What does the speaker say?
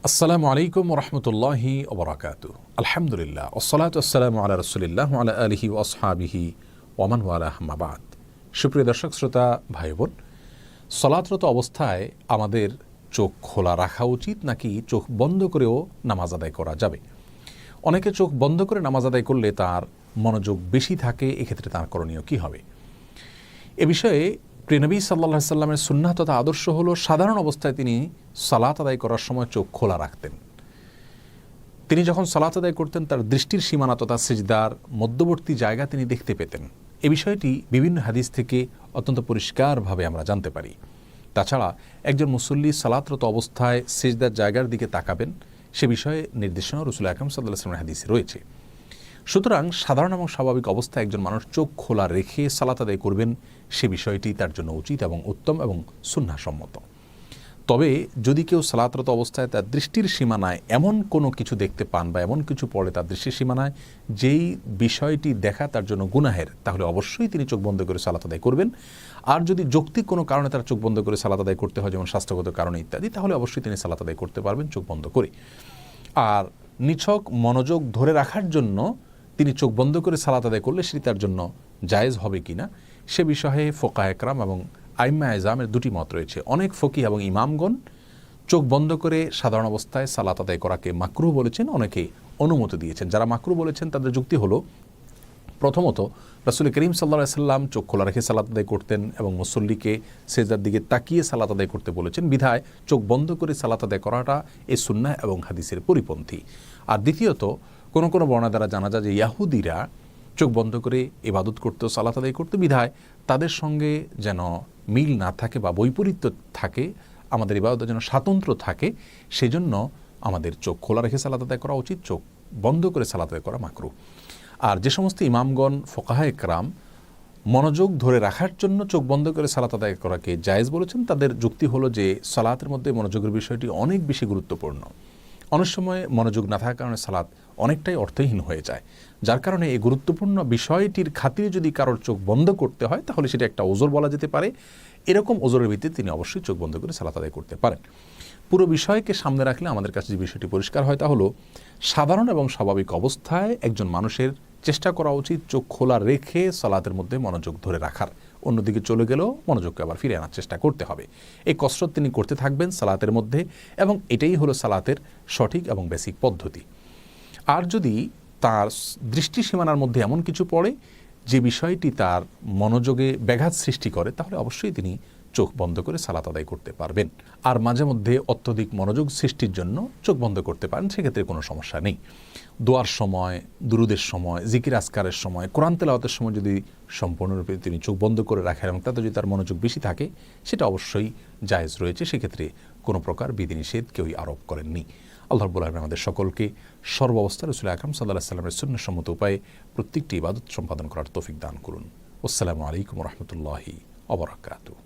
আসসালামু আলাইকুম ওরহমতুল্লাহি ওবরাকাতু। আলহামদুলিল্লাহ ওসসালাতু ওয়াসসালামু আলা রাসূলিল্লাহ ওয়া আলা আলিহি ওয়া আসহাবিহি ওয়া মান ওয়ালাহ আম্মা বাদ। সুপ্রিয় দর্শক শ্রোতা ভাই বোন, সলাতরত অবস্থায় আমাদের চোখ খোলা রাখা উচিত নাকি চোখ বন্ধ করেও নামাজ আদায় করা যাবে? অনেকে চোখ বন্ধ করে নামাজ আদায় করলে তার মনোযোগ বেশি থাকে, এক্ষেত্রে তার করণীয় কী হবে? এ বিষয়ে প্রিয় নবী সাল্লাল্লাহু আলাইহি সাল্লামের সুন্নাহ তথা আদর্শ হলো সাধারণ অবস্থায় তিনি সালাত আদায় করার সময় চোখ খোলা রাখতেন। তিনি যখন সালাত আদায় করতেন তার দৃষ্টির সীমানা তথা সিজদার মধ্যবর্তী জায়গা তিনি দেখতে পেতেন। এ বিষয়টি বিভিন্ন হাদিস থেকে অত্যন্ত পরিষ্কারভাবে আমরা জানতে পারি। তাছাড়া একজন মুসল্লি সালাতরত অবস্থায় সিজদার জায়গার দিকে তাকাবেন, সে বিষয়ে নির্দেশনা রাসূল আকরাম সাল্লাল্লাহু আলাইহি ওয়াসাল্লামের হাদিসে রয়েছে। সুতরাং সাধারণ এবং স্বাভাবিক অবস্থায় একজন মানুষ চোখ খোলা রেখে সালাত আদায় করবেন, সে বিষয়টি তার জন্য উচিত এবং উত্তম এবং সুন্নাহসম্মত। তবে যদি কেউ সালাতরত অবস্থায় তার দৃষ্টির সীমানায় এমন কোনো কিছু দেখতে পান বা এমন কিছু পড়ে তার দৃষ্টির সীমানায় যেই বিষয়টি দেখা তার জন্য গুনাহের, তাহলে অবশ্যই তিনি চোখ বন্ধ করে সালাত আদায় করবেন। আর যদি যৌক্তিক কোনো কারণে তার চোখ বন্ধ করে সালাত আদায় করতে হয়, যেমন স্বাস্থ্যগত কারণে ইত্যাদি, তাহলে অবশ্যই তিনি সালাত আদায় করতে পারবেন চোখ বন্ধ করে। আর নিছক মনোযোগ ধরে রাখার জন্য তিনি চোখ বন্ধ করে সালাত আদায় করলে সেটি তার জন্য জায়েজ হবে কিনা, সে বিষয়ে ফোকায়ে একরাম এবং আইম্মা এজামের দুটি মত রয়েছে। অনেক ফকিহ এবং ইমামগণ চোখ বন্ধ করে সাধারণ অবস্থায় সালাত আদায় করাকে মাকরুহ বলেছেন, অনেকে অনুমতি দিয়েছেন। যারা মাকরুহ বলেছেন তাদের যুক্তি হলো, প্রথমত রাসূল করিম সাল্লাল্লাহু আলাইহি সাল্লাম চোখ খোলা রেখে সালাত আদায় করতেন এবং মুসল্লিকে সিজদার দিকে তাকিয়ে সালাত আদায় করতে বলেছেন, বিধায় চোখ বন্ধ করে সালাত আদায় করাটা এই সুন্নাহ এবং হাদিসের পরিপন্থী। আর দ্বিতীয়ত কোনো কোনো বর্ণনা দ্বারা জানা যায় যে ইয়াহুদিরা চোখ বন্ধ করে ইবাদত করতো, সালাত আদায় করতে, বিধায় তাদের সঙ্গে যেন মিল না থাকে বা বৈপরীত্য থাকে, আমাদের ইবাদতের যেন স্বাতন্ত্র্য থাকে, সেজন্য আমাদের চোখ খোলা রেখে সালাত আদায় করা উচিত, চোখ বন্ধ করে সালাত আদায় করা মাকরুহ। আর যে সমস্ত ইমামগণ ফোকাহায়ে একরাম মনোযোগ ধরে রাখার জন্য চোখ বন্ধ করে সালাত আদায় করাকে জায়েজ বলেছেন, তাদের যুক্তি হলো যে সালাতের মধ্যে মনোযোগের বিষয়টি অনেক বেশি গুরুত্বপূর্ণ। অনেক সময় মনোযোগ না থাকার কারণে সালাত অনেকটাই অর্থহীন হয়ে যায়, যার কারণে এই গুরুত্বপূর্ণ বিষয়টির খাতিরে যদি কারোর চোখ বন্ধ করতে হয় তাহলে সেটা একটা ওজর বলা যেতে পারে। এরকম ওজরের ভিত্তিতে তিনি অবশ্যই চোখ বন্ধ করে সালাত আদায় করতে পারেন। পুরো বিষয়কে সামনে রাখলে আমাদের কাছে যে বিষয়টি পরিষ্কার হয় তা হলো, সাধারণ এবং স্বাভাবিক অবস্থায় একজন মানুষের চেষ্টা করা উচিত চোখ খোলা রেখে সালাতের মধ্যে মনোযোগ ধরে রাখার। অন্যদিকে চলে গেলেও মনোযোগকে আবার ফিরে আনার চেষ্টা করতে হবে। এই কসরত তিনি করতে থাকবেন সালাতের মধ্যে, এবং এটাই হলো সালাতের সঠিক এবং বেসিক পদ্ধতি। আর যদি তার দৃষ্টি সীমানার মধ্যে এমন কিছু পড়ে যে বিষয়টি তার মনোযোগে ব্যাঘাত সৃষ্টি করে, তাহলে অবশ্যই তিনি চোখ বন্ধ করে সালাত আদায় করতে পারবেন। আর মাঝে মধ্যে অত্যধিক মনোযোগ সৃষ্টির জন্য চোখ বন্ধ করতে পারেন, সেক্ষেত্রে কোনো সমস্যা নেই। দোয়ার সময়, দুরুদের সময়, জিকির আজকারের সময়, কোরআন তেলাওয়াতের সময় যদি সম্পূর্ণরূপে তিনি চোখ বন্ধ করে রাখেন এবং তাতে যদি তার মনোযোগ বেশি থাকে, সেটা অবশ্যই জায়েজ রয়েছে, সেক্ষেত্রে কোনো প্রকার বিধিনিষেধ কেউই আরোপ করেননি। আল্লাহ রাব্বুল আলামিন আমাদের সকলকে সর্বাবস্থায় রাসূল আকরাম সাল্লাল্লাহু আলাইহি ওয়াসাল্লামের সুন্নাহসম্মত উপায়ে প্রত্যেকটি ইবাদত সম্পাদন করার তৌফিক দান করুন। আসসালামু আলাইকুম ওয়া রাহমাতুল্লাহি ওয়া বারাকাতুহু।